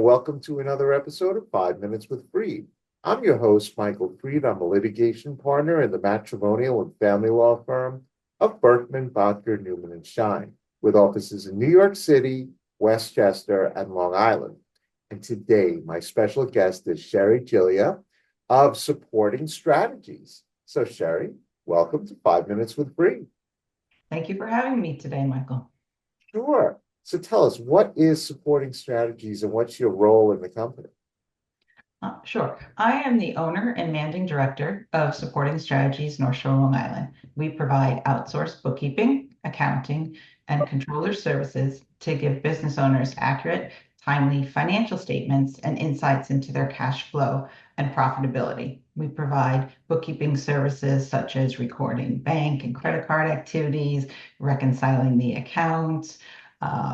welcome to another episode of 5 Minutes with Freed. I'm your host, Michael Freed. I'm a litigation partner in the matrimonial and family law firm of Berkman, Bodker, Newman, and Shine, with offices in New York City, Westchester, and Long Island. And today, my special guest is Cheri Giglia of Supporting Strategies. So, Cheri, welcome to 5 Minutes with Freed. Thank you for having me today, Michael. Sure. So tell us, what is Supporting Strategies and what's your role in the company? Sure. I am the owner and managing director of Supporting Strategies North Shore, Long Island. We provide outsourced bookkeeping, accounting, and controller services to give business owners accurate, timely financial statements and insights into their cash flow and profitability. We provide bookkeeping services such as recording bank and credit card activities, reconciling the accounts,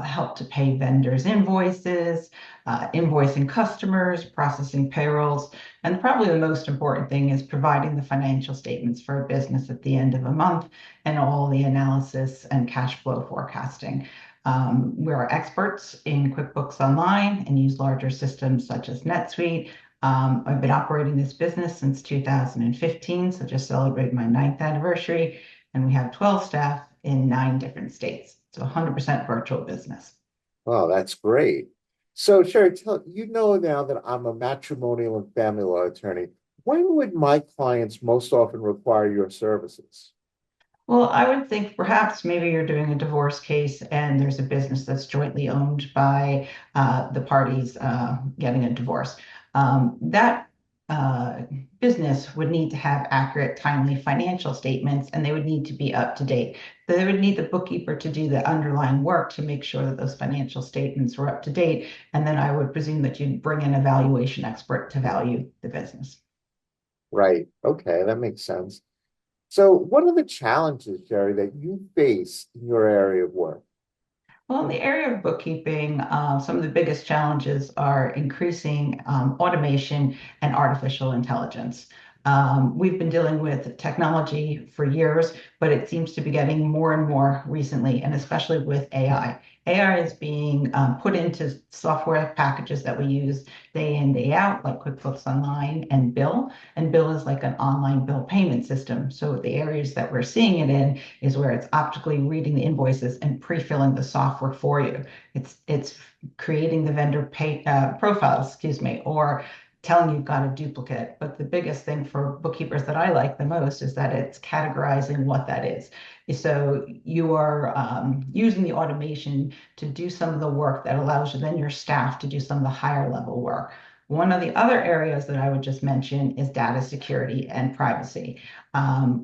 help to pay vendors' invoices, invoicing customers, processing payrolls, and probably the most important thing is providing the financial statements for a business at the end of a month and all the analysis and cash flow forecasting. We are experts in QuickBooks Online and use larger systems such as NetSuite. I've been operating this business since 2015, so just celebrated my 9th anniversary, and we have 12 staff in 9 different states. It's a 100% virtual business. Wow, that's great. So, Cheri, you know now that I'm a matrimonial and family law attorney. When would my clients most often require your services? Well, I would think perhaps maybe you're doing a divorce case and there's a business that's jointly owned by the parties getting a divorce. That uh, business would need to have accurate, timely financial statements and they would need to be up to date. They would need the bookkeeper to do the underlying work to make sure that those financial statements were up to date. And then I would presume that you'd bring in a valuation expert to value the business. Right. Okay, that makes sense. So, what are the challenges, Cheri, that you face in your area of work? Well, in the area of bookkeeping, some of the biggest challenges are increasing automation and artificial intelligence. We've been dealing with technology for years, but it seems to be getting more and more recently, and especially with AI. AI is being put into software packages that we use day in, day out, like QuickBooks Online and Bill. And Bill is like an online bill payment system. So the areas that we're seeing it in is where it's optically reading the invoices and pre-filling the software for you. It's creating the vendor pay profiles, excuse me, or telling you've got a duplicate. But the biggest thing for bookkeepers that I like the most is that it's categorizing what that is. So you are using the automation to do some of the work that allows you then your staff to do some of the higher level work. One of the other areas that I would just mention is data security and privacy.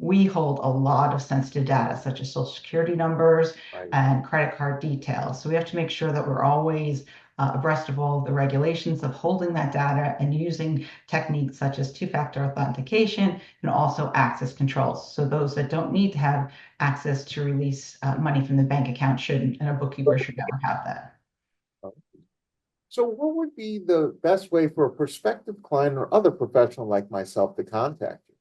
We hold a lot of sensitive data, such as social security numbers Right. and credit card details. So we have to make sure that we're always abreast of all the regulations of holding that data and using techniques such as two-factor authentication and also access controls. So those that don't need to have access to release money from the bank account shouldn't, and a bookkeeper should never have that. So, what would be the best way for a prospective client or other professional like myself to contact you?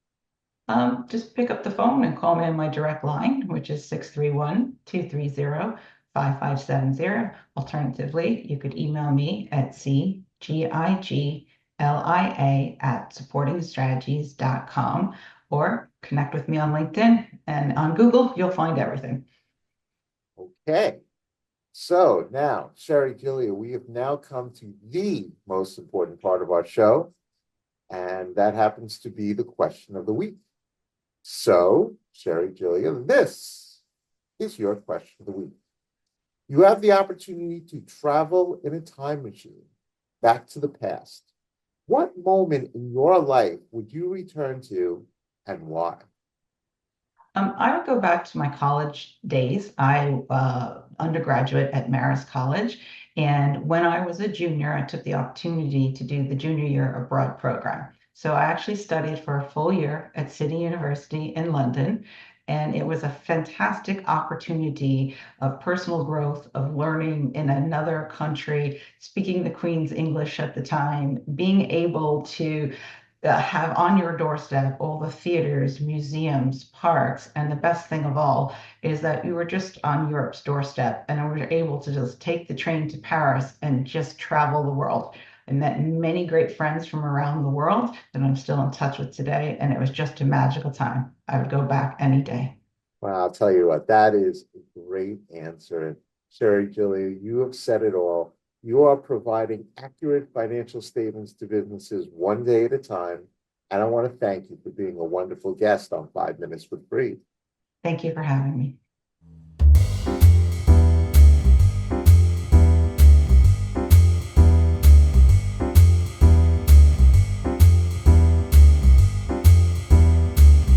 Just pick up the phone and call me on my direct line, which is 631-230-5570. Alternatively, you could email me at cgiglia@supportingstrategies.com or connect with me on LinkedIn and on Google, you'll find everything. Okay. So now, Cheri Giglia, we have now come to the most important part of our show, and that happens to be the question of the week. So, Cheri Giglia, this is your question of the week. You have the opportunity to travel in a time machine back to the past. What moment in your life would you return to and why? I would go back to my college days. I undergraduate at Marist College, and when I was a junior, I took the opportunity to do the junior year abroad program. So I actually studied for a full year at City University in London, and it was a fantastic opportunity of personal growth, of learning in another country, speaking the Queen's English at the time, being able to have on your doorstep all the theaters, museums, parks, and the best thing of all is that we were just on Europe's doorstep and we were able to just take the train to Paris and just travel the world. I met many great friends from around the world that I'm still in touch with today, and it was just a magical time. I would go back any day. Well, I'll tell you what, that is a great answer. Cheri Giglia, you have said it all. You are providing accurate financial statements to businesses one day at a time. And I want to thank you for being a wonderful guest on 5 Minutes with Bree. Thank you for having me.